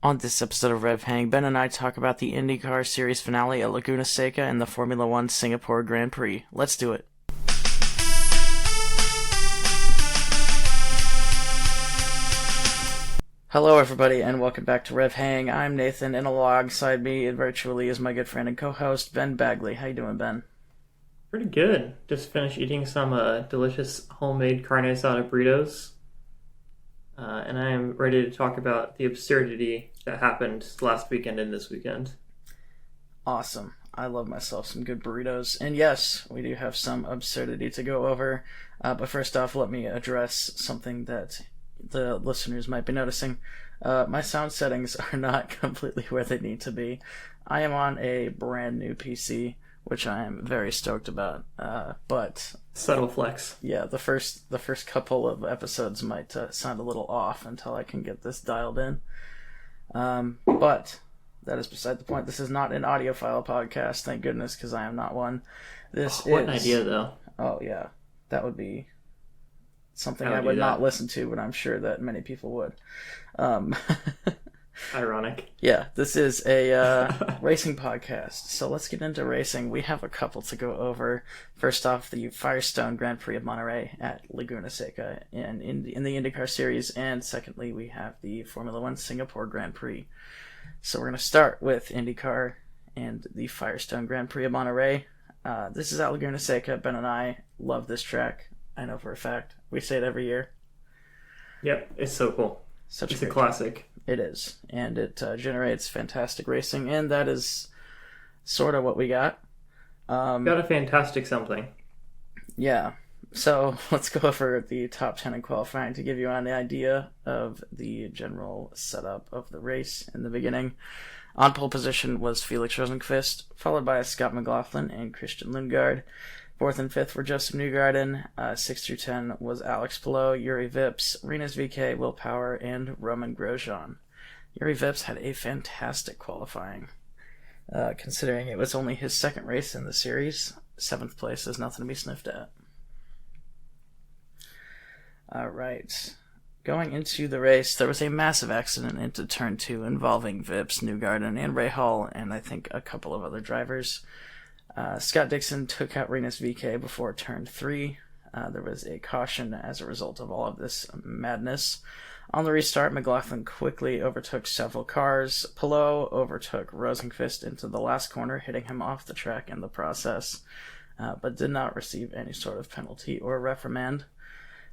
On this episode of RevHang, Ben and I talk about the IndyCar Series finale at Laguna Seca and the Formula One Singapore Grand Prix. Let's do it. Hello everybody and welcome back to RevHang. I'm Nathan and alongside me virtually is my good friend and co-host Ben Bagley. How you doing, Ben? Pretty good. Just finished eating some delicious homemade carne asada burritos. And I am ready to talk about the absurdity that happened last weekend and this weekend. Awesome. I love myself some good burritos. And yes, we do have some absurdity to go over. But first off, let me address something that the listeners might be noticing. My sound settings are not completely where they need to be. I am on a brand new PC, which I am very stoked about. But subtle flex. Yeah, the first couple of episodes might sound a little off until I can get this dialed in. But that is beside the point. This is not an audiophile podcast, thank goodness, because I am not one. What an idea, though. Oh yeah, that would be something I would not listen to, but I'm sure that many people would. Ironic. Yeah, this is a racing podcast, so let's get into racing. We have a couple to go over. First off, the Firestone Grand Prix of Monterey at Laguna Seca in the IndyCar Series, and secondly, we have the Formula One Singapore Grand Prix. So we're going to start with IndyCar and the Firestone Grand Prix of Monterey. This is at Laguna Seca. Ben and I love this track. I know for a fact. We say it every year. Yep, it's so cool. It's a classic. Track. It is, and it generates fantastic racing, and that is sort of what we got. Got a fantastic something. Yeah, so let's go over the top 10 in qualifying to give you an idea of the general setup of the race in the beginning. On pole position was Felix Rosenqvist, followed by Scott McLaughlin and Christian Lundgaard. Fourth and fifth were Joseph Newgarden. 6 through 10 was Alex Palou, Yuri Vips, Rinus VeeKay, Will Power, and Roman Grosjean. Yuri Vips had a fantastic qualifying. Considering it was only his second race in the series, 7th place is nothing to be sniffed at. Alright. Going into the race, there was a massive accident into turn 2 involving Vips, Newgarden, and Rahal, and I think a couple of other drivers. Scott Dixon took out Rinus VeeKay before turn 3. There was a caution as a result of all of this madness. On the restart, McLaughlin quickly overtook several cars. Palou overtook Rosenqvist into the last corner, hitting him off the track in the process, but did not receive any sort of penalty or reprimand.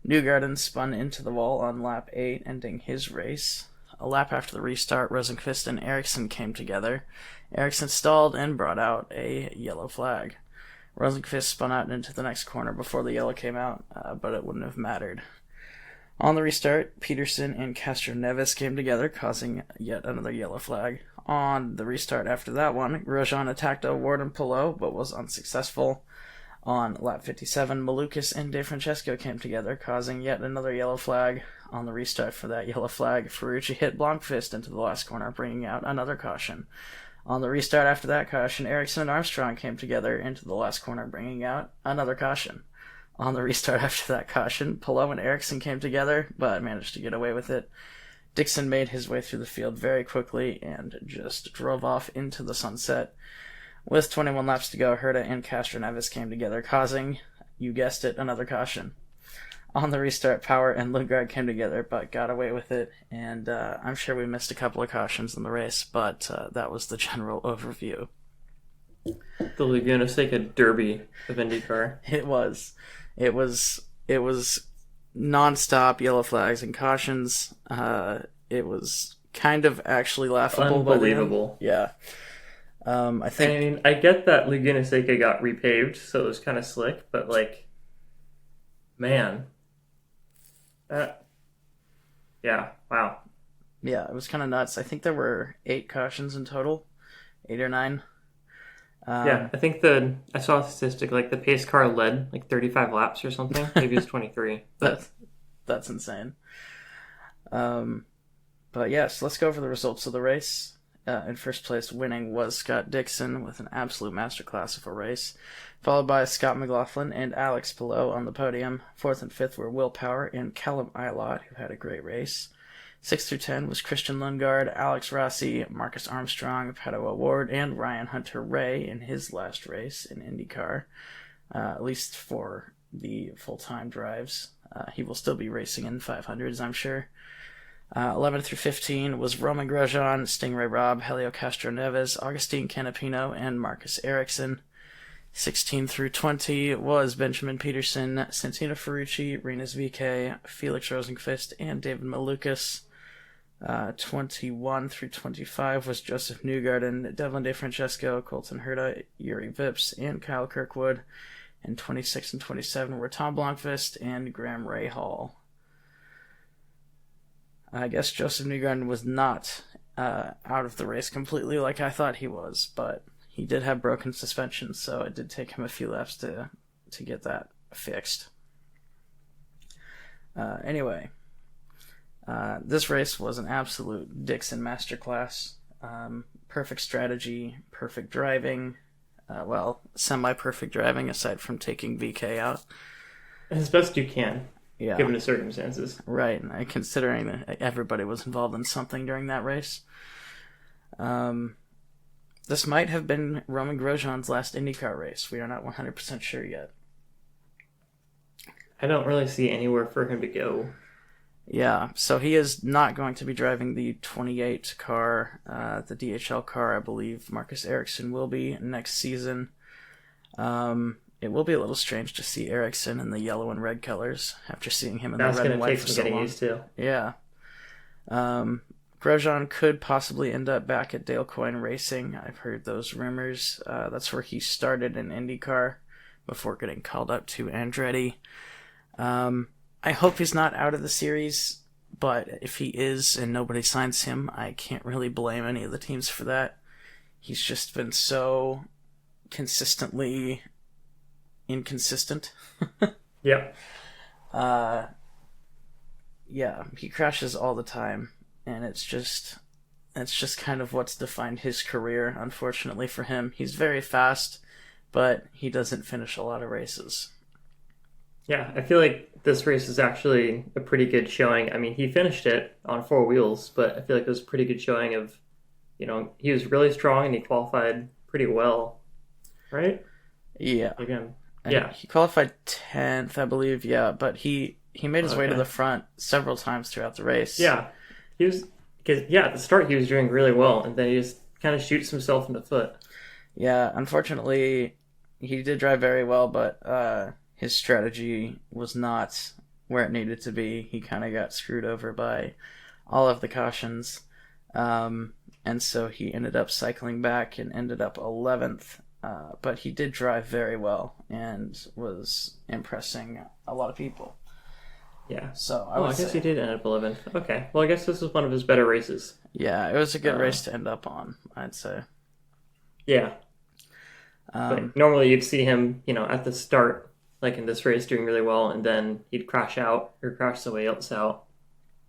Newgarden spun into the wall on lap 8, ending his race. A lap after the restart, Rosenqvist and Ericsson came together. Ericsson stalled and brought out a yellow flag. Rosenqvist spun out into the next corner before the yellow came out, but it wouldn't have mattered. On the restart, Peterson and Castroneves came together, causing yet another yellow flag. On the restart after that one, Grosjean attacked O'Ward and Palou, but was unsuccessful. On lap 57, Malukas and De Francesco came together, causing yet another yellow flag. On the restart for that yellow flag, Ferrucci hit Blomqvist into the last corner, bringing out another caution. On the restart after that caution, Ericsson and Armstrong came together into the last corner, bringing out another caution. On the restart after that caution, Palou and Ericsson came together, but managed to get away with it. Dixon made his way through the field very quickly and just drove off into the sunset. With 21 laps to go, Herta and Castroneves came together, causing, you guessed it, another caution. On the restart, Power and Lundgaard came together, but got away with it, and I'm sure we missed a couple of cautions in the race, but that was the general overview. The Laguna Seca Derby of IndyCar. It was non-stop yellow flags and cautions. It was kind of actually laughable. Unbelievable. Yeah. I get that Laguna Seca got repaved, so it was kind of slick, but man. Yeah, wow. Yeah, it was kind of nuts. I think there were 8 cautions in total, 8 or 9. Yeah, I think I saw a statistic, the pace car led 35 laps or something. Maybe it was 23. That's insane. But yes, let's go over the results of the race. In first place winning was Scott Dixon with an absolute masterclass of a race, followed by Scott McLaughlin and Alex Palou on the podium. Fourth and fifth were Will Power and Callum Ilott, who had a great race. 6 through 10 was Christian Lundgaard, Alex Rossi, Marcus Armstrong, Pato O'Ward, and Ryan Hunter-Reay in his last race in IndyCar, at least for the full-time drives. He will still be racing in 500s, I'm sure. 11 through 15 was Roman Grosjean, Stingray Robb, Helio Castro-Neves, Agustin Canapino, and Marcus Ericsson. 16 through 20 was Benjamin Peterson, Santino Ferrucci, Rinus VeeKay, Felix Rosenqvist, and David Malukas. 21 through 25 was Joseph Newgarden, Devlin DeFrancesco, Colton Herta, Yuri Vips, and Kyle Kirkwood. And 26 and 27 were Tom Blomqvist and Graham Rahal. I guess Joseph Newgarden was not out of the race completely like I thought he was, but he did have broken suspension, so it did take him a few laps to get that fixed. Anyway, this race was an absolute Dixon masterclass. Perfect strategy, perfect driving. Semi-perfect driving aside from taking VeeKay out. As best you can, yeah, given the circumstances. Right, considering that everybody was involved in something during that race. This might have been Roman Grosjean's last IndyCar race. We are not 100% sure yet. I don't really see anywhere for him to go. Yeah, so he is not going to be driving the 28 car, the DHL car, I believe. Marcus Ericsson will be next season. It will be a little strange to see Ericsson in the yellow and red colors after seeing him in the red and white for so long. That's going to take some getting used to. Yeah. Grosjean could possibly end up back at Dale Coyne Racing. I've heard those rumors. That's where he started in IndyCar before getting called up to Andretti. I hope he's not out of the series, but if he is and nobody signs him, I can't really blame any of the teams for that. He's just been so consistently inconsistent. Yep. Yeah, he crashes all the time, and it's just kind of what's defined his career, unfortunately for him. He's very fast, but he doesn't finish a lot of races. Yeah, I feel like this race is actually a pretty good showing. I mean, he finished it on four wheels, but I feel like it was a pretty good showing of, he was really strong and he qualified pretty well, right? Yeah. Again, yeah. He qualified 10th, I believe, yeah, but he made his way to the front several times throughout the race. Yeah. At the start he was doing really well, and then he just kind of shoots himself in the foot. Yeah, unfortunately, he did drive very well, but his strategy was not where it needed to be. He kind of got screwed over by all of the cautions. And so he ended up cycling back and ended up 11th. But he did drive very well and was impressing a lot of people. Yeah. So I guess he did end up 11th. Okay. Well, I guess this was one of his better races. Yeah, it was a good race to end up on, I'd say. Yeah. But normally you'd see him, at the start, like in this race, doing really well, and then he'd crash out or crash somebody else out,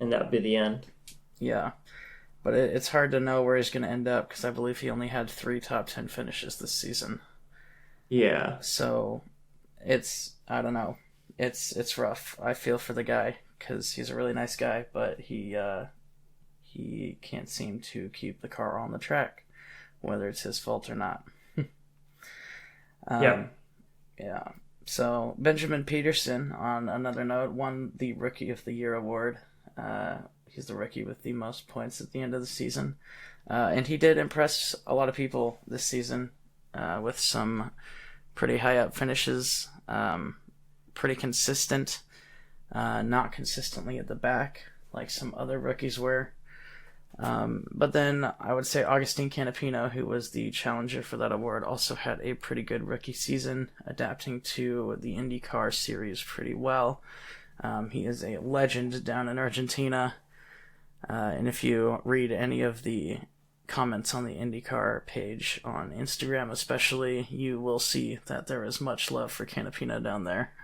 and that would be the end. Yeah. But it's hard to know where he's going to end up because I believe he only had 3 top 10 finishes this season. Yeah. So I don't know. It's rough. I feel for the guy because he's a really nice guy, but he can't seem to keep the car on the track, whether it's his fault or not. Yeah. So Benjamin Peterson, on another note, won the Rookie of the Year award. He's the rookie with the most points at the end of the season. And he did impress a lot of people this season with some pretty high up finishes. Pretty consistent, not consistently at the back like some other rookies were. But then I would say Agustin Canapino, who was the challenger for that award, also had a pretty good rookie season, adapting to the IndyCar series pretty well. He is a legend down in Argentina. And if you read any of the comments on the IndyCar page on Instagram especially, you will see that there is much love for Canapino down there.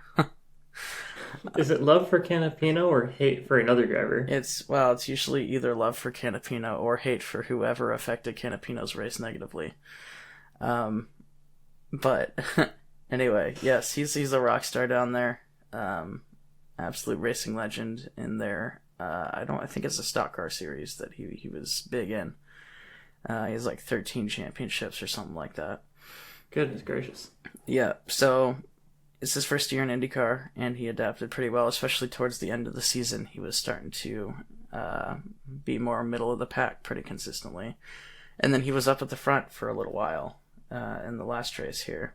Is it love for Canapino or hate for another driver? It's usually either love for Canapino or hate for whoever affected Canapino's race negatively. But anyway, yes, he's a rock star down there. Absolute racing legend in their I think it's a stock car series that he was big in. He has like 13 championships or something like that. Goodness gracious. Yeah, so it's his first year in IndyCar, and he adapted pretty well, especially towards the end of the season. He was starting to be more middle of the pack pretty consistently. And then he was up at the front for a little while in the last race here,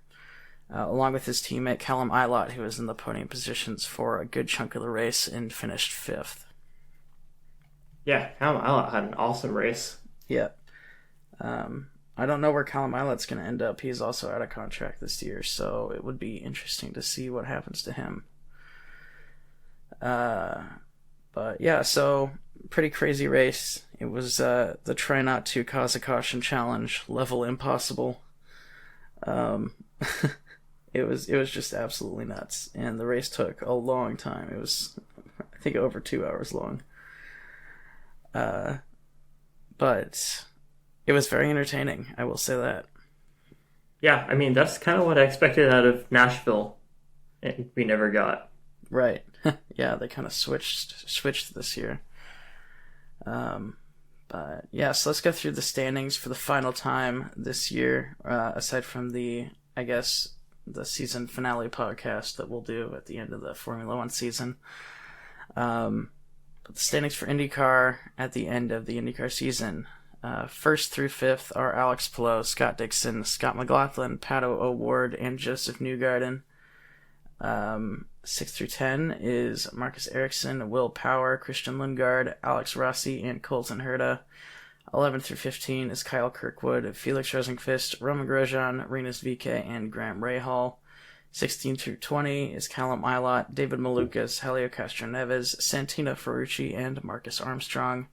along with his teammate Callum Ilott, who was in the podium positions for a good chunk of the race and finished 5th. Yeah, Callum Ilott had an awesome race. Yeah. I don't know where Callum Ilott's going to end up. He's also out of contract this year, so it would be interesting to see what happens to him. But yeah, so pretty crazy race. It was the try not to cause a caution challenge, level impossible. It was just absolutely nuts, and the race took a long time. It was, I think, over 2 hours long. But it was very entertaining, I will say that. Yeah, I mean, that's kind of what I expected out of Nashville, and we never got. Right. Yeah, they kind of switched this year. But yeah, so let's go through the standings for the final time this year, aside from the season finale podcast that we'll do at the end of the Formula One season. But the standings for IndyCar at the end of the IndyCar season. 1st through 5th are Alex Palou, Scott Dixon, Scott McLaughlin, Pato O'Ward, and Joseph Newgarden. 6 through 10 is Marcus Ericsson, Will Power, Christian Lundgaard, Alex Rossi, and Colton Herta. 11 through 15 is Kyle Kirkwood, Felix Rosenqvist, Roman Grosjean, Rinus VeeKay, and Graham Rahal. 16 through 20 is Callum Ilott, David Malukas, Helio Castroneves, Santino Ferrucci, and Marcus Armstrong.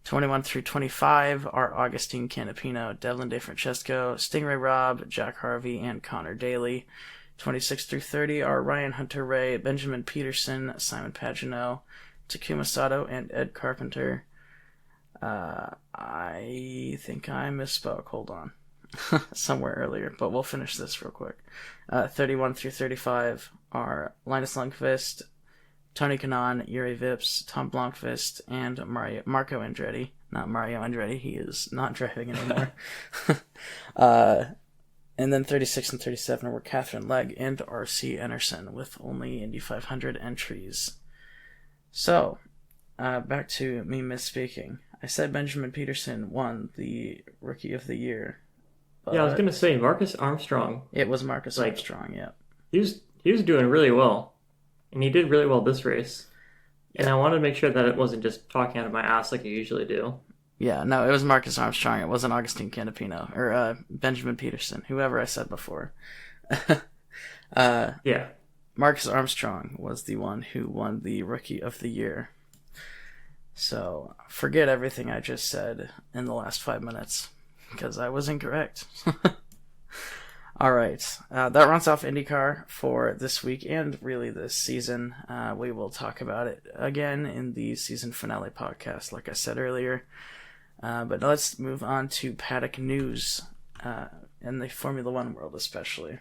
21 through 25 are Augustine Canapino, Devlin DeFrancesco, Stingray Robb, Jack Harvey, and Connor Daly. 26 through 30 are Ryan Hunter-Reay, Benjamin Peterson, Simon Pagenaud, Takuma Sato, and Ed Carpenter. I think I misspoke. Hold on. Somewhere earlier, but we'll finish this real quick. 31 through 35 are Linus Lundqvist, Tony Kanaan, Yuri Vips, Tom Blomqvist, and Marco Andretti. Not Mario Andretti. He is not driving anymore. And then 36 and 37 were Catherine Legg and R.C. Anderson, with only Indy 500 entries. So, back to me misspeaking. I said Benjamin Peterson won the Rookie of the Year. Yeah, I was going to say Marcus Armstrong. It was Marcus Armstrong, yeah. He was doing really well. And he did really well this race. And I wanted to make sure that it wasn't just talking out of my ass like I usually do. Yeah, no, it was Marcus Armstrong. It wasn't Augustine Canapino. Or Benjamin Peterson, whoever I said before. Yeah. Marcus Armstrong was the one who won the Rookie of the Year. So, forget everything I just said in the last 5 minutes, because I was incorrect. Alright, that runs off IndyCar for this week and really this season. We will talk about it again in the season finale podcast, like I said earlier. But let's move on to paddock news, in the Formula One world especially.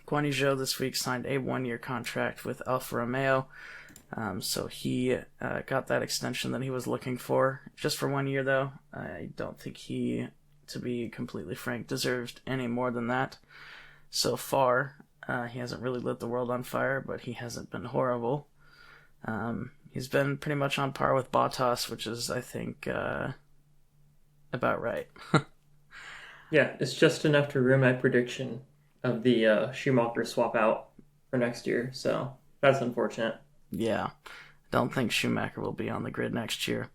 Guan Yu Zhou this week signed a 1-year contract with Alfa Romeo. So he got that extension that he was looking for. Just for 1 year, though. I don't think he, to be completely frank, deserved any more than that. So far, he hasn't really lit the world on fire, but he hasn't been horrible. He's been pretty much on par with Bottas, which is, I think, about right. Yeah, it's just enough to ruin my prediction of the Schumacher swap out for next year, so that's unfortunate. Yeah, don't think Schumacher will be on the grid next year.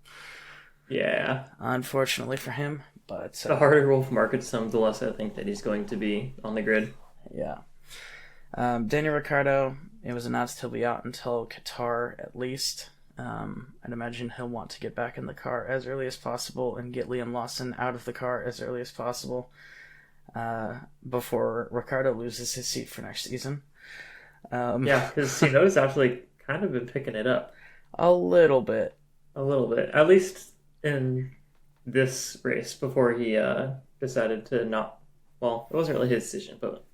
Yeah. Unfortunately for him, but... the harder Wolf market some, the less I think that he's going to be on the grid. Yeah. Daniel Ricciardo, it was announced he'll be out until Qatar at least. I'd imagine he'll want to get back in the car as early as possible and get Liam Lawson out of the car as early as possible before Ricciardo loses his seat for next season. Yeah, because Tsunoda's actually kind of been picking it up. A little bit. A little bit. At least in this race before he decided to not... Well, it wasn't really his decision, but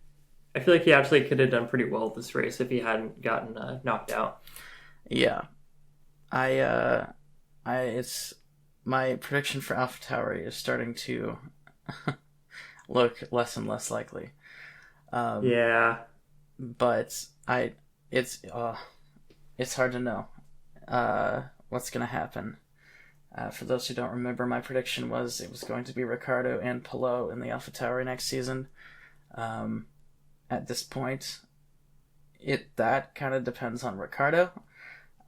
I feel like he actually could have done pretty well this race if he hadn't gotten knocked out. Yeah. It's my prediction for AlphaTauri is starting to look less and less likely. Yeah. But it's hard to know what's going to happen. For those who don't remember, my prediction was it was going to be Ricciardo and Palou in the AlphaTauri next season. At this point, that kind of depends on Ricciardo.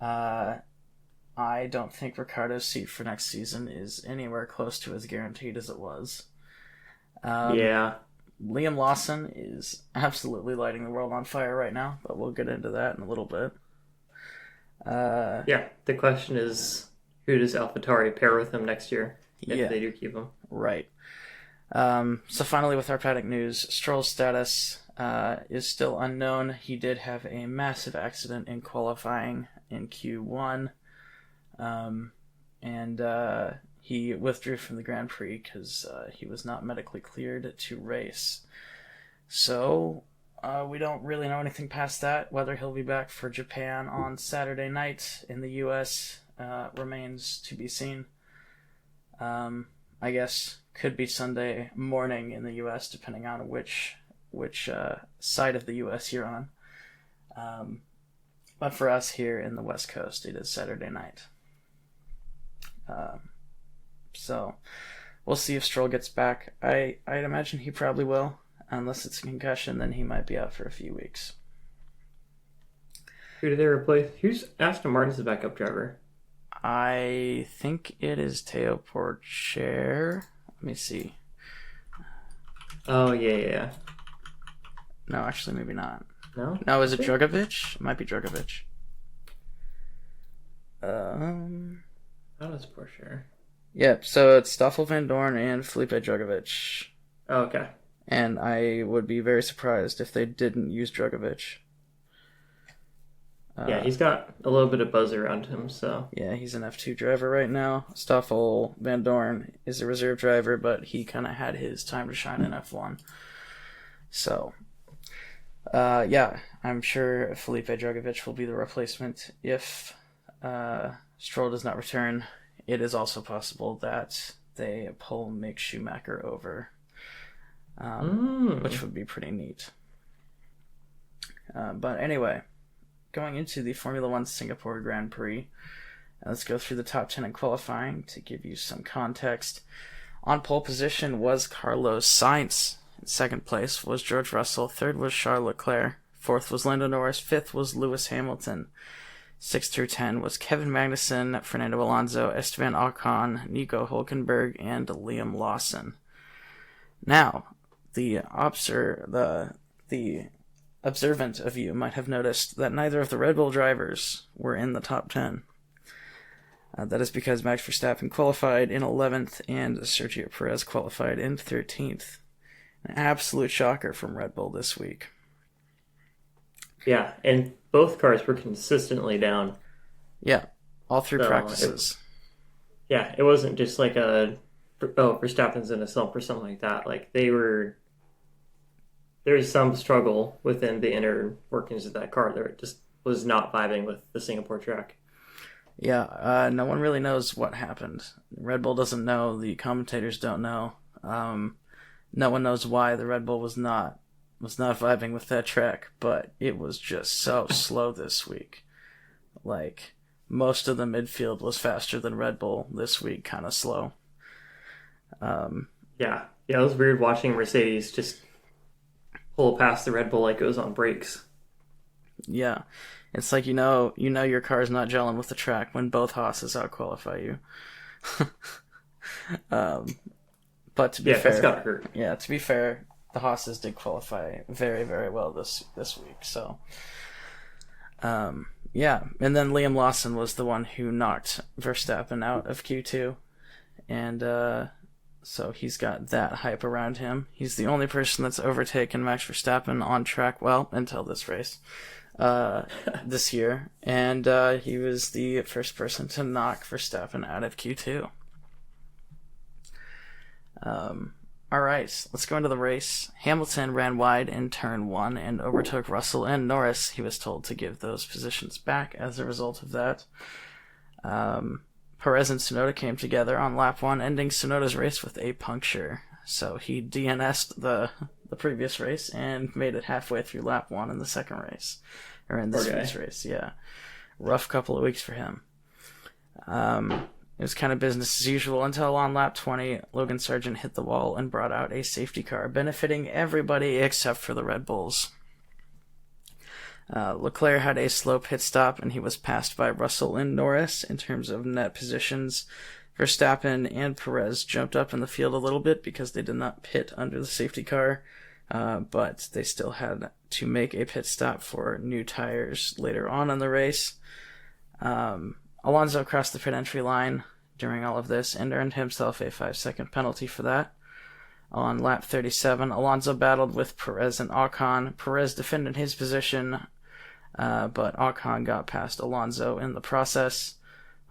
I don't think Ricciardo's seat for next season is anywhere close to as guaranteed as it was. Yeah. Liam Lawson is absolutely lighting the world on fire right now, but we'll get into that in a little bit. Yeah, the question is, who does AlphaTauri pair with him next year if they do keep him? Right. So finally, with our paddock news, Stroll's status is still unknown. He did have a massive accident in qualifying in Q1. And he withdrew from the Grand Prix because he was not medically cleared to race. So we don't really know anything past that. Whether he'll be back for Japan on Saturday night in the U.S. Remains to be seen. I guess could be Sunday morning in the U.S. depending on which side of the U.S. you're on. But for us here in the West Coast, it is Saturday night. So we'll see if Stroll gets back. I'd imagine he probably will. Unless it's a concussion, then he might be out for a few weeks. Who do they replace? Who's Aston Martin's backup driver? I think it is Teo Porcher. Let me see. Oh, yeah. No, actually, maybe not. No? No, is it Drogovic? It might be Drogovic. That was Porcher. Yep, so it's Stoffel Van Dorn and Felipe Drogovic. Oh, okay. And I would be very surprised if they didn't use Drogovic. Yeah, he's got a little bit of buzz around him, so... Yeah, he's an F2 driver right now. Stoffel Van Dorn is a reserve driver, but he kind of had his time to shine in F1. So, yeah, I'm sure Felipe Drogovic will be the replacement if Stroll does not return. It is also possible that they pull Mick Schumacher over, which would be pretty neat. But anyway, going into the Formula One Singapore Grand Prix, let's go through the top 10 in qualifying to give you some context. On pole position was Carlos Sainz. In second place was George Russell. Third was Charles Leclerc. Fourth was Lando Norris. Fifth was Lewis Hamilton. 6 through 10 was Kevin Magnussen, Fernando Alonso, Esteban Ocon, Nico Hülkenberg, and Liam Lawson. Now, the observant of you might have noticed that neither of the Red Bull drivers were in the top 10. That is because Max Verstappen qualified in 11th and Sergio Perez qualified in 13th. An absolute shocker from Red Bull this week. Yeah, and both cars were consistently down. Yeah, all through practices. It wasn't just like Verstappen's in a slump or something like that. Like, there was some struggle within the inner workings of that car. There just was not vibing with the Singapore track. Yeah, no one really knows what happened. Red Bull doesn't know. The commentators don't know. No one knows why the Red Bull was not vibing with that track, but it was just so slow this week. Like, most of the midfield was faster than Red Bull this week, kind of slow. Yeah, it was weird watching Mercedes just pull past the Red Bull like it was on brakes. Yeah, it's like you know your car's not gelling with the track when both Haas's outqualify you. But to be fair, that's gotta hurt. Yeah, to be fair, the Haas's did qualify very, very well this week. So, yeah, and then Liam Lawson was the one who knocked Verstappen out of Q2, and so he's got that hype around him. He's the only person that's overtaken Max Verstappen on track, well, until this race, this year, and he was the first person to knock Verstappen out of Q2. All right, let's go into the race. Hamilton ran wide in turn 1 and overtook Russell and Norris. He was told to give those positions back as a result of that. Perez and Tsunoda came together on lap 1, ending Tsunoda's race with a puncture. So he DNS'd the previous race and made it halfway through lap 1 in the second race. Or in this week's race, yeah. Rough couple of weeks for him. It was kind of business as usual until on lap 20, Logan Sargent hit the wall and brought out a safety car, benefiting everybody except for the Red Bulls. Leclerc had a slow pit stop, and he was passed by Russell and Norris in terms of net positions. Verstappen and Perez jumped up in the field a little bit because they did not pit under the safety car, but they still had to make a pit stop for new tires later on in the race. Alonso crossed the pit entry line during all of this and earned himself a 5-second penalty for that. On lap 37, Alonso battled with Perez and Ocon. Perez defended his position, but Ocon got past Alonso in the process.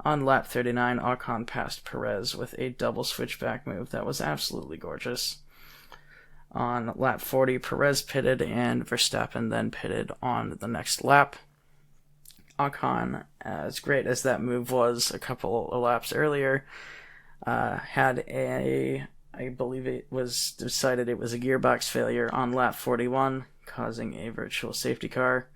On lap 39, Ocon passed Perez with a double switchback move that was absolutely gorgeous. On lap 40, Perez pitted and Verstappen then pitted on the next lap. Ocon, as great as that move was a couple of laps earlier, had I believe it was decided it was a gearbox failure on lap 41, causing a virtual safety car.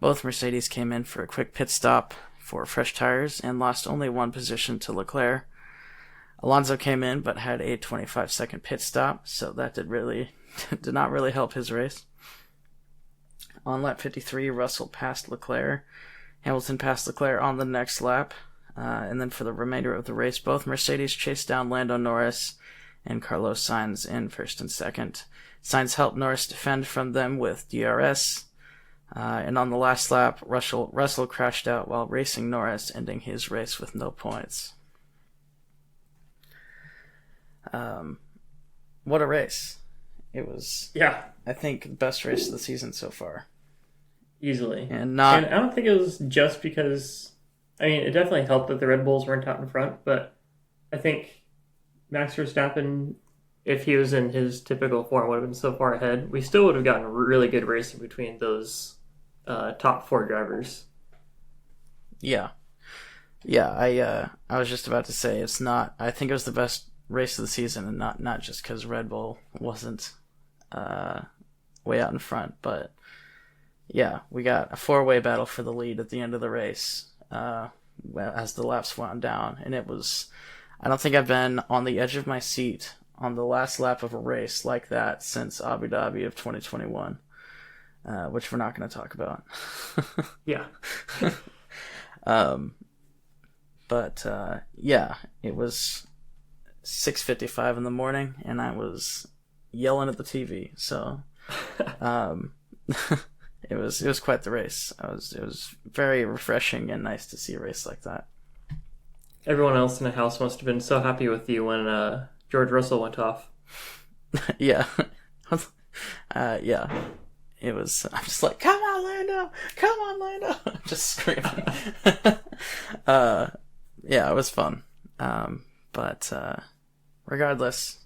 Both Mercedes came in for a quick pit stop for fresh tires and lost only one position to Leclerc. Alonso came in but had a 25-second pit stop, so that did not really help his race. On lap 53, Russell passed Leclerc. Hamilton passed Leclerc on the next lap, and then for the remainder of the race, both Mercedes chased down Lando Norris and Carlos Sainz in first and second. Sainz helped Norris defend from them with DRS, and on the last lap, Russell crashed out while racing Norris, ending his race with no points. What a race. It was, I think, the best race of the season so far. Easily. And I don't think it was just because, it definitely helped that the Red Bulls weren't out in front, but I think Max Verstappen, if he was in his typical form, would have been so far ahead. We still would have gotten really good racing between those top 4 drivers. Yeah. I was just about to say I think it was the best race of the season, and not just because Red Bull wasn't way out in front, but yeah, we got a 4-way battle for the lead at the end of the race as the laps wound down, and it was, I don't think I've been on the edge of my seat on the last lap of a race like that since Abu Dhabi of 2021, which we're not going to talk about. Yeah. But yeah, it was 6:55 in the morning, and I was yelling at the TV, so it was quite the race. It was very refreshing and nice to see a race like that. Everyone else in the house must have been so happy with you when George Russell went off. Yeah. Yeah. It was, I'm just like, come on, Lando! Come on, Lando! Just screaming. Yeah, it was fun. But regardless,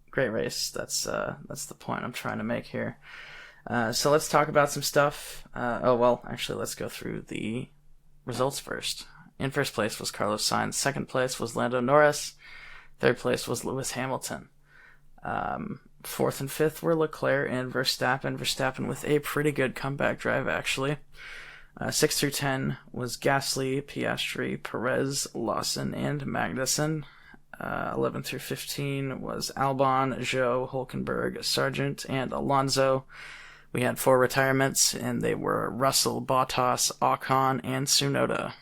great race. That's the point I'm trying to make here. So let's talk about some stuff. Actually, let's go through the results first. In first place was Carlos Sainz. Second place was Lando Norris. Third place was Lewis Hamilton. Fourth and fifth were Leclerc and Verstappen. Verstappen with a pretty good comeback drive, actually. 6 through 10 was Gasly, Piastri, Perez, Lawson, and Magnussen. 11 through 15 was Albon, Zhou, Hülkenberg, Sargent, and Alonso. We had 4 retirements, and they were Russell, Bottas, Ocon, and Tsunoda.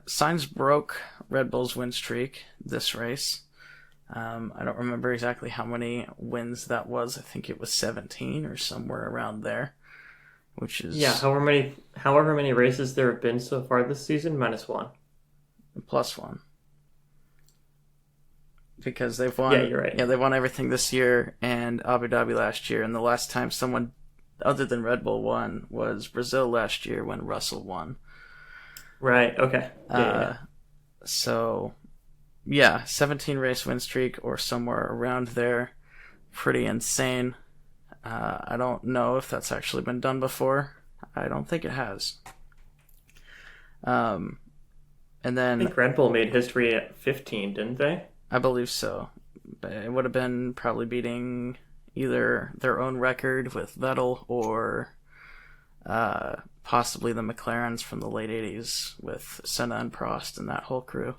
Sainz broke Red Bull's win streak this race. I don't remember exactly how many wins that was. I think it was 17 or somewhere around there, which is... Yeah, however many races there have been so far this season, -1. +1. Because they've won... Yeah, you're right. Yeah, they won everything this year and Abu Dhabi last year, and the last time someone other than Red Bull won was Brazil last year when Russell won. Right, okay. Yeah. So, yeah, 17 race win streak or somewhere around there. Pretty insane. I don't know if that's actually been done before I don't think it has. And I then think Red Bull made history at 15, didn't they? I believe so. It would have been probably beating either their own record with Vettel or possibly the McLarens from the late 80s with Senna and Prost and that whole crew.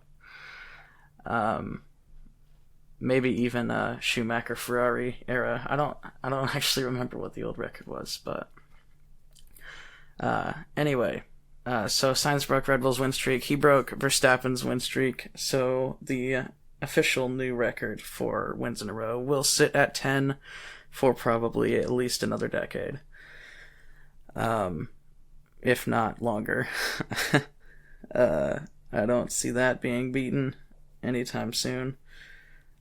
Maybe even Schumacher Ferrari era. I don't actually remember what the old record was, but anyway. So Sainz broke Red Bull's win streak. He broke Verstappen's win streak. So the official new record for wins in a row will sit at 10 for probably at least another decade. If not longer. I don't see that being beaten anytime soon.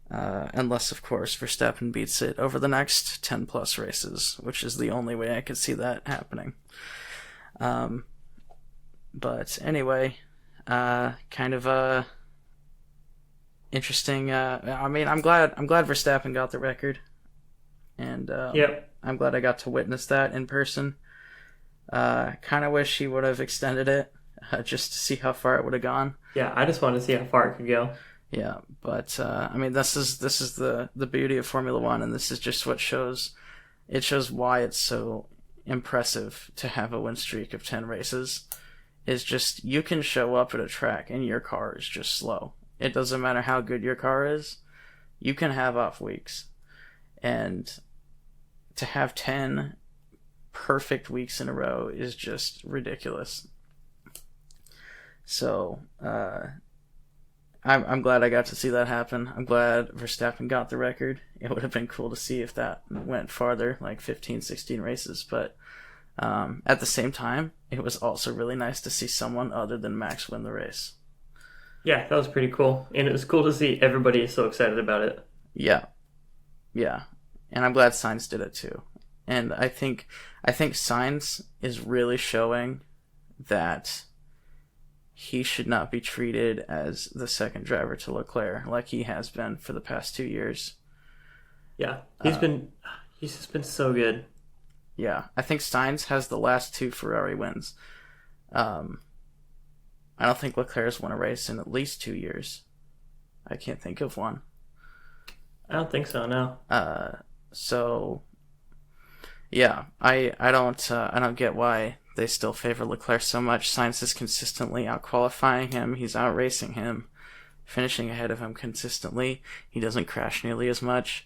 Unless, of course, Verstappen beats it over the next 10 plus races, which is the only way I could see that happening. But anyway, kind of interesting. I mean, I'm glad Verstappen got the record, and Yep. I'm glad I got to witness that in person. Kind of wish he would have extended it, just to see how far it would have gone. Yeah, I just wanted to see how far it could go. Yeah, but I mean, this is the beauty of Formula One, and this is just what shows. It shows why it's so impressive to have a win streak of 10 races. Is just you can show up at a track and your car is just slow. It doesn't matter how good your car is. You can have off weeks, and to have 10 perfect weeks in a row is just ridiculous. So I'm glad I got to see that happen. I'm glad Verstappen got the record. It would have been cool to see if that went farther, like 15, 16 races. But at the same time, it was also really nice to see someone other than Max win the race. Yeah, that was pretty cool. And it was cool to see everybody so excited about it. Yeah. And I'm glad Sainz did it too. And I think Sainz is really showing that he should not be treated as the second driver to Leclerc like he has been for the past 2 years. Yeah, he's just been so good. Yeah, I think Sainz has the last 2 Ferrari wins. I don't think Leclerc's won a race in at least 2 years. I can't think of one. I don't think so, no. So yeah, I don't get why they still favor Leclerc so much. Sainz is consistently out-qualifying him. He's out-racing him, finishing ahead of him consistently. He doesn't crash nearly as much.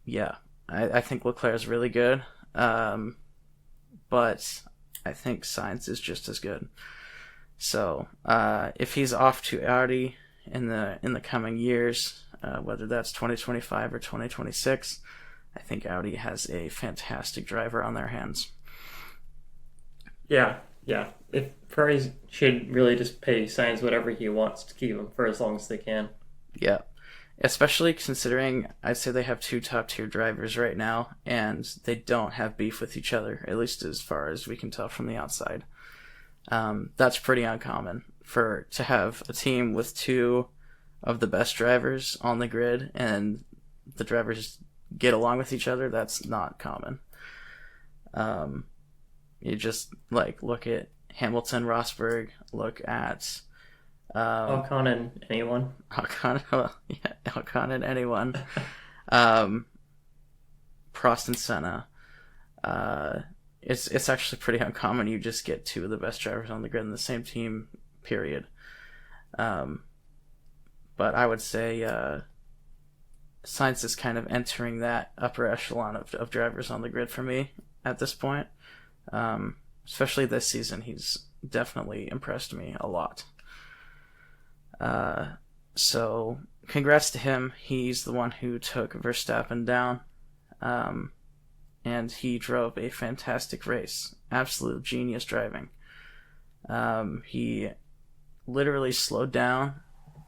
Yeah, I think Leclerc is really good, but I think Sainz is just as good. So if he's off to Audi in the coming years, whether that's 2025 or 2026, I think Audi has a fantastic driver on their hands. Yeah. If Ferrari should really just pay Sainz whatever he wants to keep him for as long as they can. Yeah. Especially considering I'd say they have 2 top-tier drivers right now, and they don't have beef with each other, at least as far as we can tell from the outside. That's pretty uncommon to have a team with 2 of the best drivers on the grid, and the drivers get along with each other. That's not common. You just look at Hamilton, Rosberg, look at Ocon and anyone. Ocon and anyone. Prost and Senna. It's actually pretty uncommon. You just get 2 of the best drivers on the grid in the same team, period. But I would say Sainz is kind of entering that upper echelon of drivers on the grid for me at this point. Especially this season, he's definitely impressed me a lot. So congrats to him. He's the one who took Verstappen down. And he drove a fantastic race. Absolute genius driving. He literally slowed down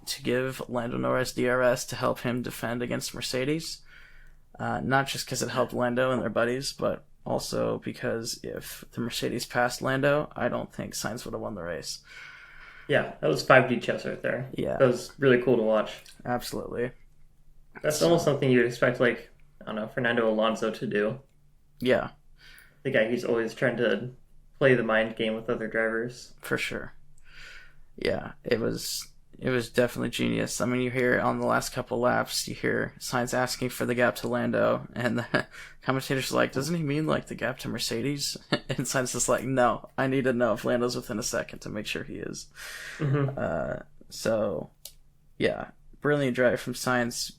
to give Lando Norris DRS to help him defend against Mercedes. Not just because it helped Lando and their buddies, but also because if the Mercedes passed Lando, I don't think Sainz would have won the race. Yeah, that was 5D chess right there. Yeah. That was really cool to watch. Absolutely. That's almost something you'd expect, Fernando Alonso to do. Yeah. the guy who's always trying to play the mind game with other drivers. For sure. Yeah, it was definitely genius. I mean, you hear on the last couple laps, you hear Sainz asking for the gap to Lando, and the commentators are like, doesn't he mean like the gap to Mercedes? And Sainz is like, no, I need to know if Lando's within a second to make sure he is. Mm-hmm. So, yeah, brilliant drive from Sainz.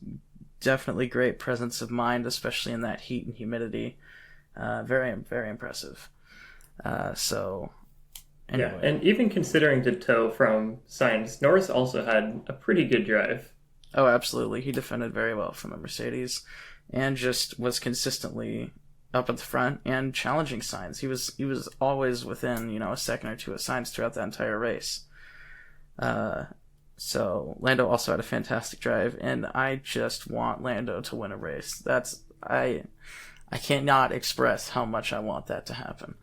Definitely great presence of mind, especially in that heat and humidity. Very, very impressive. So, anyway. Yeah, and even considering the tow from Sainz, Norris also had a pretty good drive. Oh, absolutely. He defended very well from the Mercedes and just was consistently up at the front and challenging Sainz. He was always within, a second or two of Sainz throughout that entire race. So Lando also had a fantastic drive, and I just want Lando to win a race. I cannot express how much I want that to happen.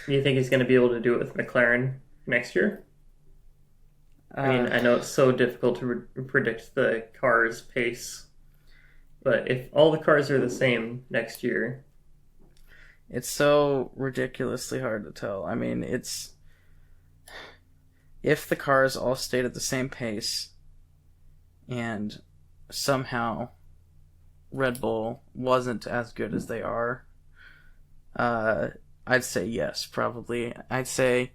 Do you think he's going to be able to do it with McLaren next year? I mean, I know it's so difficult to predict the car's pace, but if all the cars are the same next year... It's so ridiculously hard to tell. I mean, if the cars all stayed at the same pace and somehow Red Bull wasn't as good as they are, I'd say yes, probably. I'd say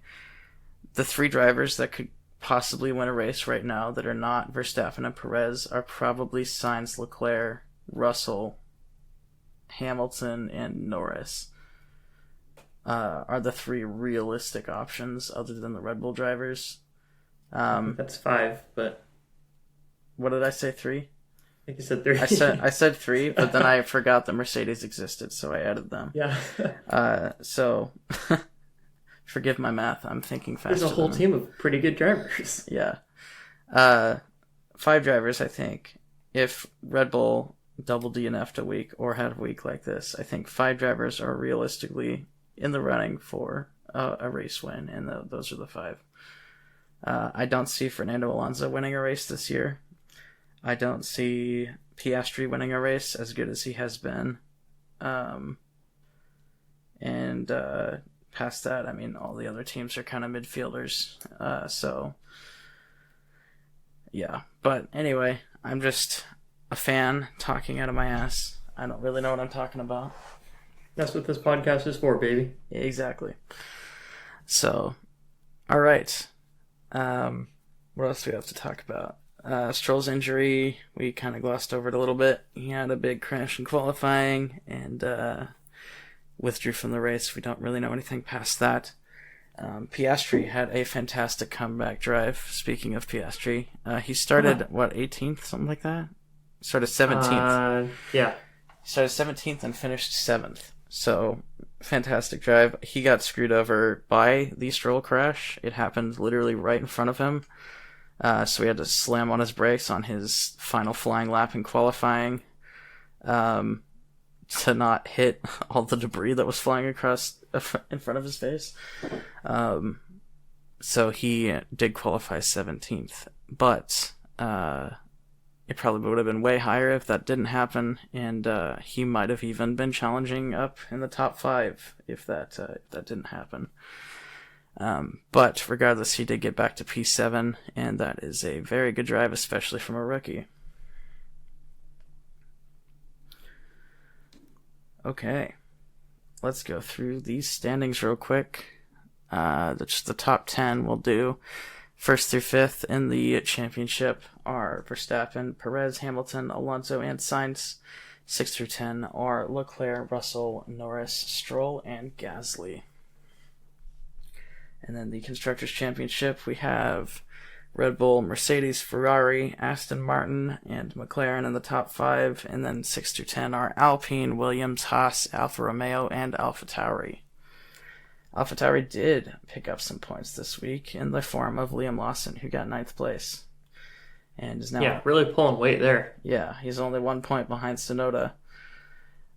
the three drivers that could possibly win a race right now that are not Verstappen and Perez are probably Sainz, Leclerc, Russell, Hamilton, and Norris. Are the three realistic options other than the Red Bull drivers. That's five, but... What did I say, 3? I think you said 3. I said 3, but then I forgot that Mercedes existed, so I added them. Yeah. So, forgive my math, I'm thinking faster. There's a whole team of pretty good drivers. Yeah. 5 drivers, I think. If Red Bull double DNF'd a week or had a week like this, I think 5 drivers are realistically in the running for a race win, and those are the 5. I don't see Fernando Alonso winning a race this year. I don't see Piastri winning a race as good as he has been. And past that, I mean, all the other teams are kind of midfielders. So, yeah. But anyway, I'm just a fan talking out of my ass. I don't really know what I'm talking about. That's what this podcast is for, baby. Yeah, exactly. So, all right. What else do we have to talk about? Stroll's injury, we kind of glossed over it a little bit. He had a big crash in qualifying and withdrew from the race. We don't really know anything past that. Piastri had a fantastic comeback drive. Speaking of Piastri, he started, 18th, something like that? Started 17th. Yeah. He started 17th and finished 7th. So, fantastic drive. He got screwed over by the Stroll crash. It happened literally right in front of him. So he had to slam on his brakes on his final flying lap in qualifying to not hit all the debris that was flying across in front of his face. So he did qualify 17th. But it probably would have been way higher if that didn't happen, and he might have even been challenging up in the top 5 if that didn't happen. But regardless, he did get back to P7, and that is a very good drive, especially from a rookie. Okay, let's go through these standings real quick. Just the top 10 will do. 1st through 5th in the championship are Verstappen, Perez, Hamilton, Alonso, and Sainz. 6 through 10 are Leclerc, Russell, Norris, Stroll, and Gasly. And then the Constructors' Championship, we have Red Bull, Mercedes, Ferrari, Aston Martin, and McLaren in the top 5. And then 6 through 10 are Alpine, Williams, Haas, Alfa Romeo, and AlphaTauri. AlphaTauri did pick up some points this week in the form of Liam Lawson, who got 9th place. And is now... really pulling weight there. Yeah, he's only 1 point behind Tsunoda.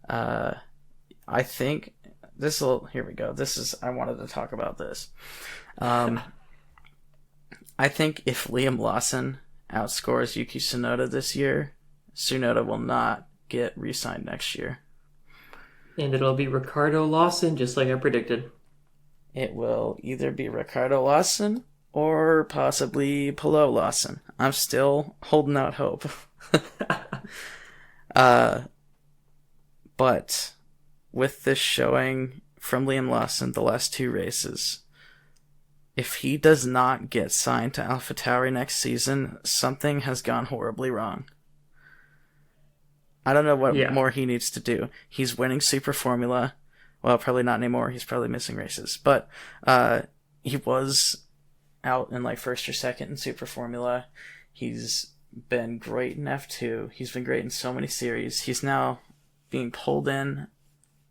I think... Here we go. I wanted to talk about this. I think if Liam Lawson outscores Yuki Tsunoda this year, Tsunoda will not get re-signed next year. And it'll be Ricardo Lawson, just like I predicted. It will either be Ricardo Lawson or possibly Palou Lawson. I'm still holding out hope. But with this showing from Liam Lawson the last two races, if he does not get signed to AlphaTauri next season, something has gone horribly wrong. I don't know what more he needs to do. He's winning Super Formula. Well, probably not anymore. He's probably missing races. But he was out in like first or second in Super Formula. He's been great in F2. He's been great in so many series. He's now being pulled in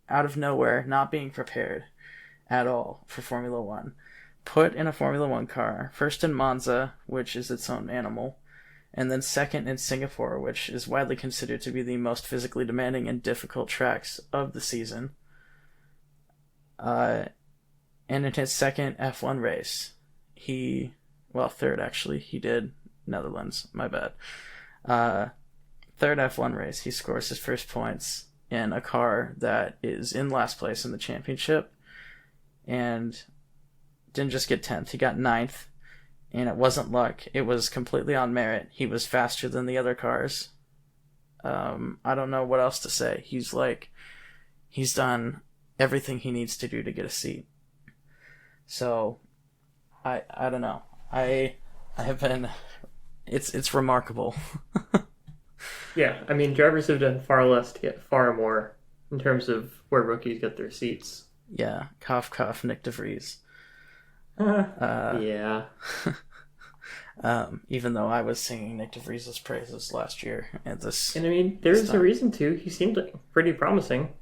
out of nowhere, not being prepared at all for Formula One. Put in a Formula One car, first in Monza, which is its own animal, and then second in Singapore, which is widely considered to be the most physically demanding and difficult tracks of the season. And in his second F1 race, third actually, he did Netherlands, my bad. Third F1 race, he scores his first points in a car that is in last place in the championship, and didn't just get 10th, he got 9th, and it wasn't luck, it was completely on merit. He was faster than the other cars. I don't know what else to say. He's done everything he needs to do to get a seat. So, I don't know. I have been... It's remarkable. Yeah, I mean, drivers have done far less to get far more in terms of where rookies get their seats. Yeah, cough, cough, Nick DeVries. Yeah. Even though I was singing Nick DeVries' praises last year at this... And I mean, there's a reason to. He seemed like pretty promising.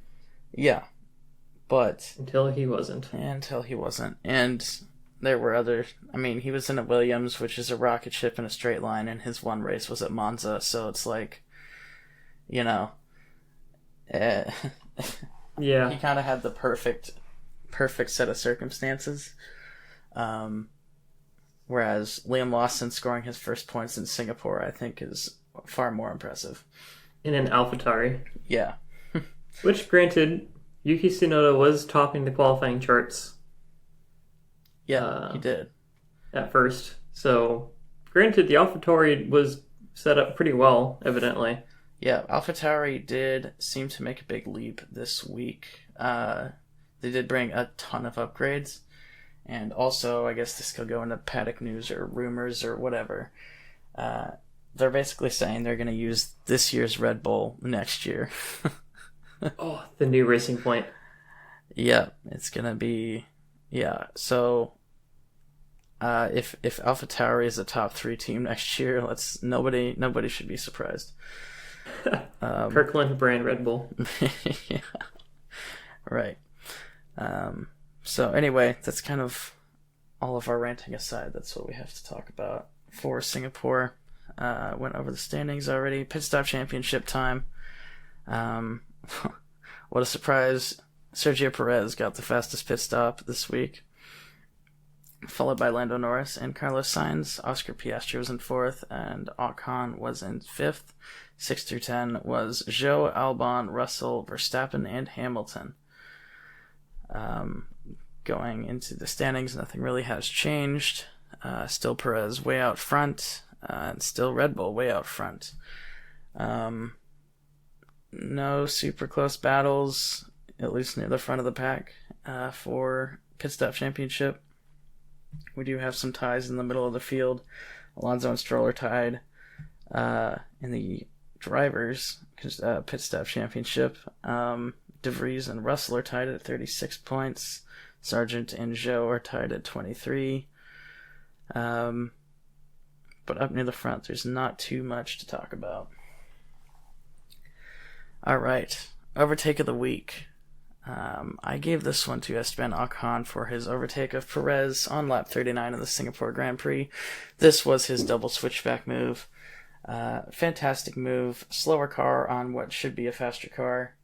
Yeah, but... Until he wasn't. And there were other... I mean, he was in a Williams, which is a rocket ship in a straight line, and his one race was at Monza, so it's like, yeah. He kind of had the perfect set of circumstances. Whereas Liam Lawson scoring his first points in Singapore, I think, is far more impressive. In an AlphaTauri. Yeah. Which, granted, Yuki Tsunoda was topping the qualifying charts. Yeah, he did. At first. So, granted, the AlphaTauri was set up pretty well, evidently. Yeah, AlphaTauri did seem to make a big leap this week. They did bring a ton of upgrades. And also, I guess this could go into paddock news or rumors or whatever. They're basically saying they're going to use this year's Red Bull next year. Oh, the new Racing Point. Yeah, it's going to be... Yeah, so... If AlphaTauri is a top 3 team next year, nobody should be surprised. Kirkland brand Red Bull. Yeah. Right. So anyway, that's kind of all of our ranting aside. That's what we have to talk about for Singapore. Went over the standings already. Pit stop championship time. What a surprise. Sergio Perez got the fastest pit stop this week, followed by Lando Norris and Carlos Sainz. Oscar Piastri was in 4th, and Ocon was in 5th. 6 through 10 was Zhou, Albon, Russell, Verstappen, and Hamilton. Going into the standings, nothing really has changed. Still Perez way out front, and still Red Bull way out front. No super close battles, at least near the front of the pack, for Pit Stop Championship. We do have some ties in the middle of the field. Alonso and Stroll are tied in the drivers' Pit Stop Championship. De Vries and Russell are tied at 36 points. Sargent and Zhou are tied at 23. But up near the front, there's not too much to talk about. Alright, overtake of the week. I gave this one to Esteban Ocon for his overtake of Perez on lap 39 of the Singapore Grand Prix. This was his double switchback move. Fantastic move. Slower car on what should be a faster car.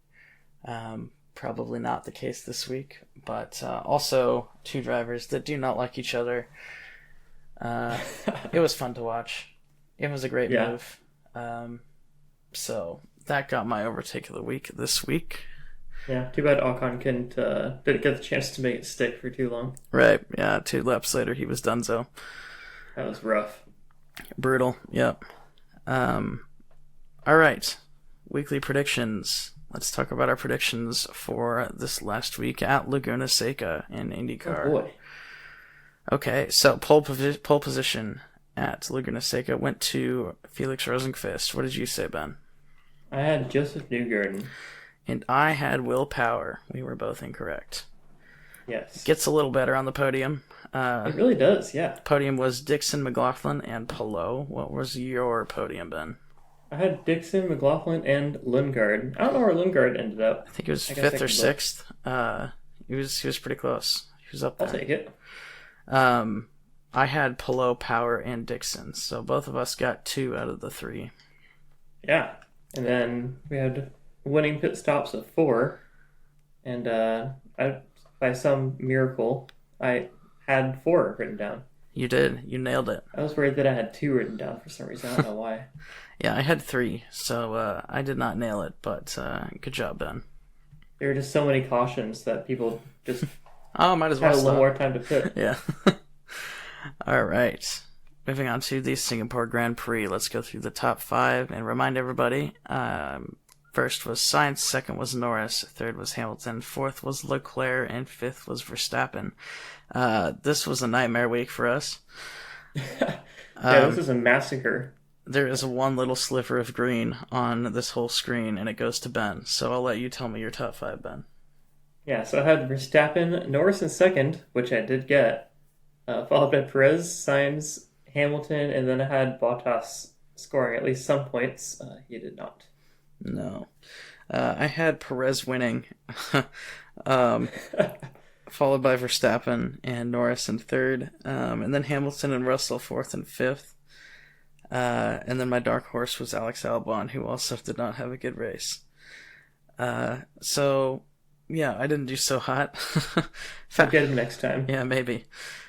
Probably not the case this week, but also two drivers that do not like each other. It was fun to watch. It was a great move. So that got my overtake of the week this week. Yeah, too bad Ocon didn't get the chance to make it stick for too long. Right, yeah, 2 laps later he was donezo. That was rough. Brutal, yep. All right, weekly predictions. Let's talk about our predictions for this last week at Laguna Seca in IndyCar. Oh boy. Okay, so pole position at Laguna Seca went to Felix Rosenqvist. What did you say, Ben? I had Joseph Newgarden. And I had Will Power. We were both incorrect. Yes. Gets a little better on the podium. It really does, yeah. Podium was Dixon, McLaughlin, and Palou. What was your podium, Ben? I had Dixon, McLaughlin, and Lundgaard. I don't know where Lundgaard ended up. I think it was fifth or sixth. He was pretty close. He was up there. I'll take it. I had Palou, Power, and Dixon. So both of us got 2 out of the 3. Yeah. And then we had winning pit stops of 4. And by some miracle, I had 4 written down. You did. You nailed it. I was worried that I had 2 written down for some reason. I don't know why. Yeah, I had 3, so I did not nail it, but good job, Ben. There were just so many cautions that people just might as well had a little stop. more time to pit. Yeah. All right. Moving on to the Singapore Grand Prix. Let's go through the top 5 and remind everybody. First was Sainz, second was Norris, third was Hamilton, fourth was Leclerc, and fifth was Verstappen. This was a nightmare week for us. This is a massacre. There is one little sliver of green on this whole screen, and it goes to Ben. So I'll let you tell me your top 5, Ben. Yeah, so I had Verstappen, Norris in second, which I did get, followed by Perez, Sainz, Hamilton, and then I had Bottas scoring at least some points. He did not. No. I had Perez winning, followed by Verstappen and Norris in third, and then Hamilton and Russell fourth and fifth. And then my dark horse was Alex Albon, who also did not have a good race. So, yeah, I didn't do so hot. I'll get him next time. Yeah, maybe.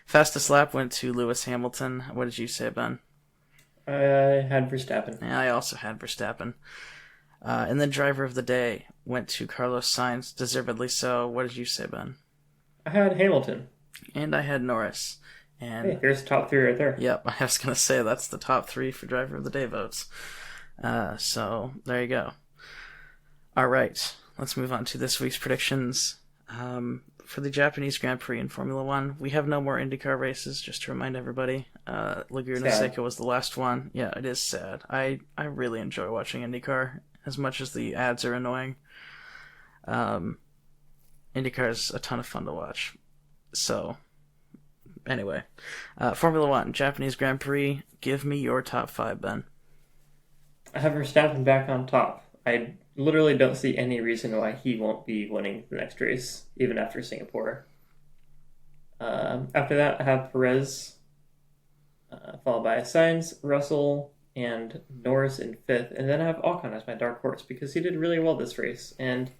Fastest lap went to Lewis Hamilton. What did you say, Ben? I had Verstappen. Yeah, I also had Verstappen. And then driver of the day went to Carlos Sainz, deservedly so. What did you say, Ben? I had Hamilton. And I had Norris. And hey, there's the top 3 right there. Yep, I was going to say that's the top 3 for driver of the day votes. So there you go. All right, let's move on to this week's predictions. For the Japanese Grand Prix in Formula One, we have no more IndyCar races, just to remind everybody. Laguna Seca was the last one. Yeah, it is sad. I really enjoy watching IndyCar, as much as the ads are annoying. IndyCar is a ton of fun to watch. So, anyway. Formula One, Japanese Grand Prix, give me your top 5, Ben. I have Verstappen back on top. I literally don't see any reason why he won't be winning the next race, even after Singapore. After that, I have Perez, followed by Sainz, Russell, and Norris in fifth. And then I have Ocon as my dark horse because he did really well this race. And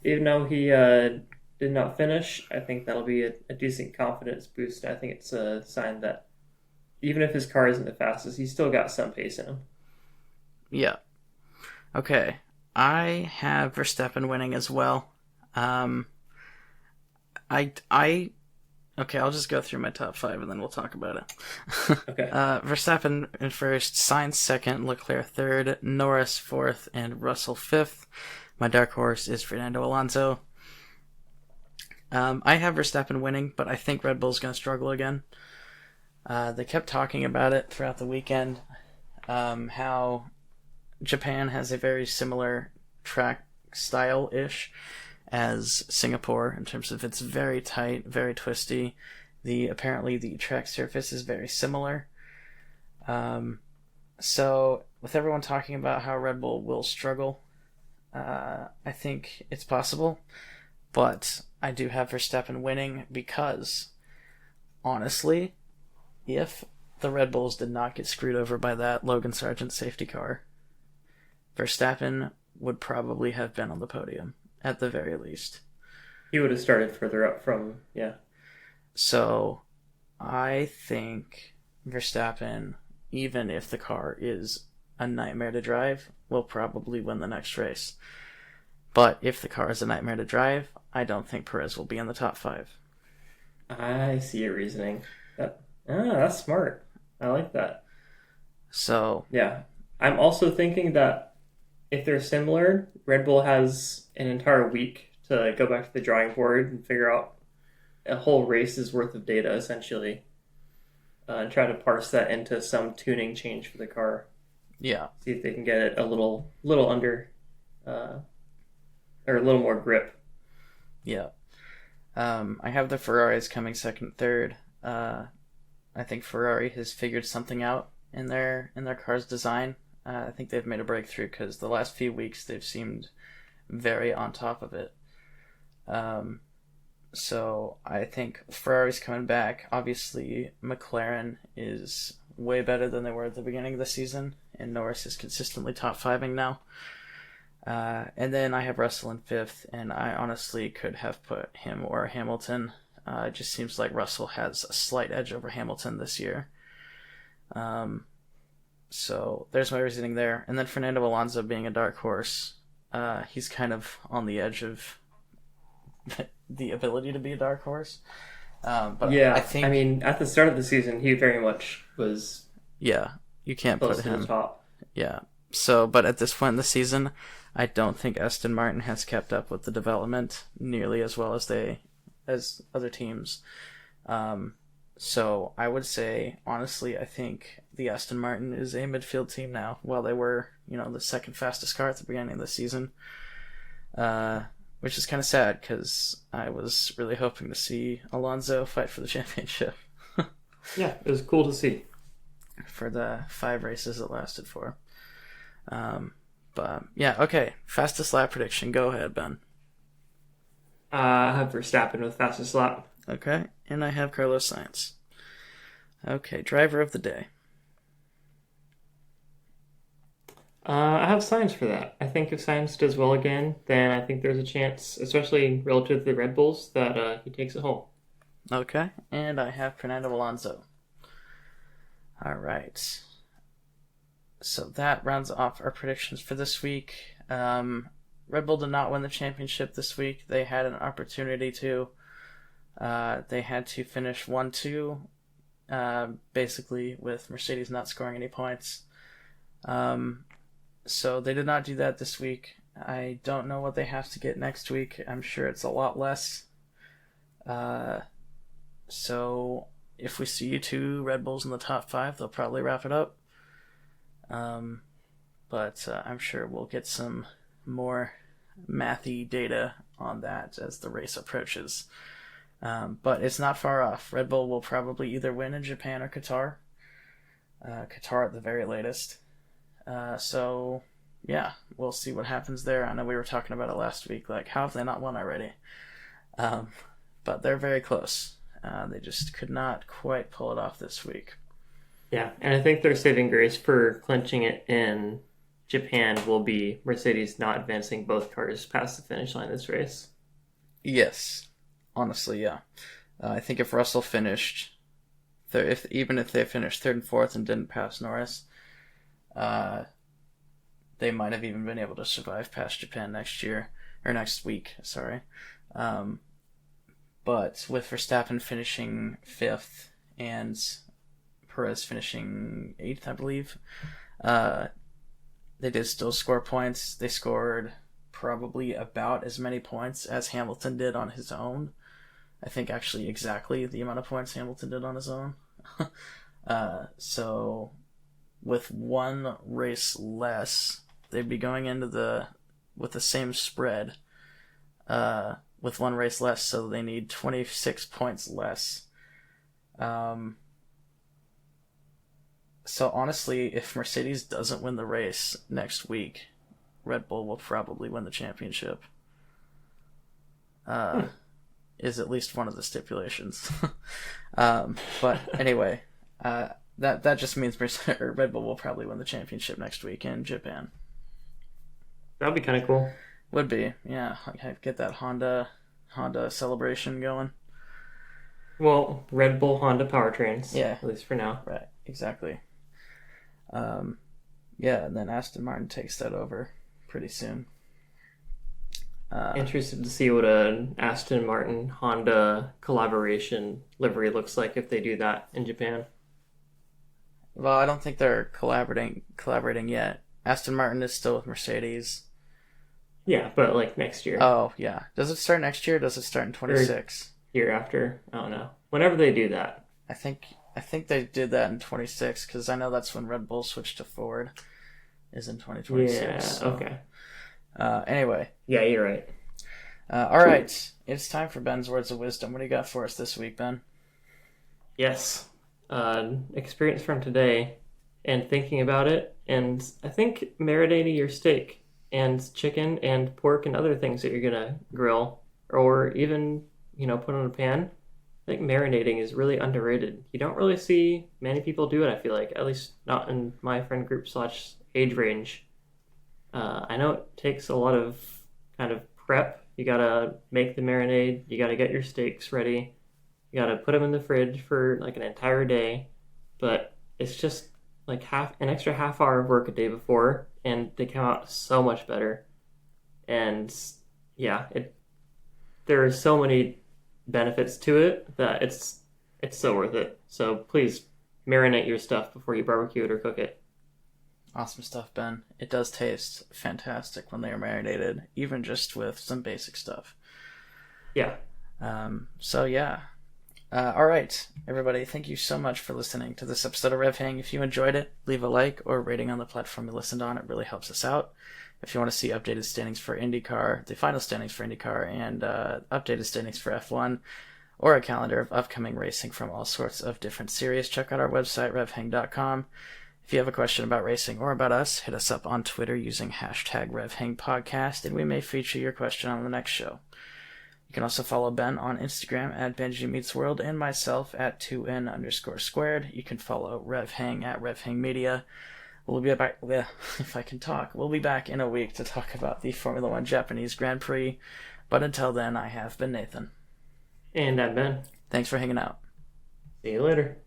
even though he did not finish, I think that'll be a decent confidence boost. I think it's a sign that even if his car isn't the fastest, he's still got some pace in him. Yeah. Okay. I have Verstappen winning as well. Okay, I'll just go through my top 5 and then we'll talk about it. Okay. Verstappen in first, Sainz second, Leclerc third, Norris fourth, and Russell fifth. My dark horse is Fernando Alonso. I have Verstappen winning, but I think Red Bull's going to struggle again. They kept talking about it throughout the weekend, how Japan has a very similar track style-ish as Singapore in terms of it's very tight, very twisty. Apparently the track surface is very similar. So with everyone talking about how Red Bull will struggle, I think it's possible, but I do have Verstappen winning because, honestly, if the Red Bulls did not get screwed over by that Logan Sargent safety car, Verstappen would probably have been on the podium, at the very least. He would have started further up from, yeah. So, I think Verstappen, even if the car is a nightmare to drive, will probably win the next race. But if the car is a nightmare to drive, I don't think Perez will be in the top 5. I see your reasoning. That's smart. I like that. So yeah, I'm also thinking that if they're similar, Red Bull has an entire week to go back to the drawing board and figure out a whole race's worth of data, essentially, and try to parse that into some tuning change for the car. Yeah. See if they can get it a little under, or a little more grip. Yeah. I have the Ferraris coming second, third. I think Ferrari has figured something out in their car's design. I think they've made a breakthrough because the last few weeks they've seemed very on top of it. So I think Ferrari's coming back. Obviously, McLaren is way better than they were at the beginning of the season, and Norris is consistently top 5ing now. And then I have Russell in 5th, and I honestly could have put him or Hamilton. It just seems like Russell has a slight edge over Hamilton this year. So there's my reasoning there. And then Fernando Alonso being a dark horse. He's kind of on the edge of the ability to be a dark horse. But yeah, I mean, at the start of the season, he very much was. Yeah, you can't close put to him the top. Yeah. So, but at this point in the season, I don't think Aston Martin has kept up with the development nearly as well as other teams. So I would say, honestly, I think the Aston Martin is a midfield team now, while they were, the second fastest car at the beginning of the season. Which is kind of sad because I was really hoping to see Alonso fight for the championship. Yeah, it was cool to see. For the 5 races it lasted for. But yeah, okay. Fastest lap prediction. Go ahead, Ben. I have Verstappen with fastest lap. Okay, and I have Carlos Sainz. Okay, driver of the day. I have Sainz for that. I think if Sainz does well again, then I think there's a chance, especially relative to the Red Bulls, that he takes it home. Okay, and I have Fernando Alonso. All right. So that rounds off our predictions for this week. Red Bull did not win the championship this week. They had an opportunity to. They had to finish 1-2, basically with Mercedes not scoring any points. So they did not do that this week. I don't know what they have to get next week. I'm sure it's a lot less. So if we see 2 Red Bulls in the top 5, they'll probably wrap it up. But I'm sure we'll get some more mathy data on that as the race approaches. But it's not far off. Red Bull will probably either win in Japan or Qatar. Qatar at the very latest. So, yeah, we'll see what happens there. I know we were talking about it last week, like, how have they not won already? But they're very close. They just could not quite pull it off this week. Yeah, and I think their saving grace for clinching it in Japan will be Mercedes not advancing both cars past the finish line this race. Yes, honestly, yeah. I think if Russell finished, even if they finished 3rd and 4th and didn't pass Norris, they might have even been able to survive past Japan next week, sorry. But with Verstappen finishing 5th and Perez finishing 8th, I believe, they did still score points. They scored probably about as many points as Hamilton did on his own. I think actually exactly the amount of points Hamilton did on his own. So with 1 race less, they'd be going into with the same spread, with 1 race less, so they need 26 points less. So honestly, if Mercedes doesn't win the race next week, Red Bull will probably win the championship. Is at least one of the stipulations. But anyway, that just means Red Bull will probably win the championship next week in Japan. That'd be kind of cool. Would be, yeah. Get that Honda celebration going. Well, Red Bull Honda powertrains. Yeah. At least for now. Right, exactly. Yeah, and then Aston Martin takes that over pretty soon. Interested to see what an Aston Martin Honda collaboration livery looks like if they do that in Japan. Well, I don't think they're collaborating yet. Aston Martin is still with Mercedes. Yeah, but like next year. Oh, yeah. Does it start next year or does it start in 26? Year after? I don't know. Whenever they do that. I think they did that in 26 because I know that's when Red Bull switched to Ford is in 2026. Yeah, so. Okay. Anyway. Yeah, you're right. All right. It's time for Ben's Words of Wisdom. What do you got for us this week, Ben? Yes. Experience from today and thinking about it. And I think marinating your steak and chicken and pork and other things that you're going to grill or even, put on a pan. I think marinating is really underrated. You don't really see many people do it, I feel like, at least not in my friend group / age range. I know it takes a lot of kind of prep. You gotta make the marinade. You gotta get your steaks ready. You gotta put them in the fridge for like an entire day. But it's just like an extra half hour of work a day before, and they come out so much better. And yeah, there are so many benefits to it that it's so worth it. So please marinate your stuff before you barbecue it or cook it. Awesome stuff, Ben. It does taste fantastic when they are marinated, even just with some basic stuff. Yeah. All right, everybody. Thank you so much for listening to this episode of RevHang. If you enjoyed it, leave a like or a rating on the platform you listened on. It really helps us out. If you want to see updated standings for IndyCar, the final standings for IndyCar, and updated standings for F1, or a calendar of upcoming racing from all sorts of different series, check out our website, RevHang.com. If you have a question about racing or about us, hit us up on Twitter using hashtag RevHangPodcast, and we may feature your question on the next show. You can also follow Ben on Instagram at BenjiMeetsWorld and myself at 2N_squared. You can follow RevHang at RevHangMedia. We'll be back, if I can talk, we'll be back in a week to talk about the Formula One Japanese Grand Prix. But until then, I have been Nathan. And I'm Ben. Thanks for hanging out. See you later.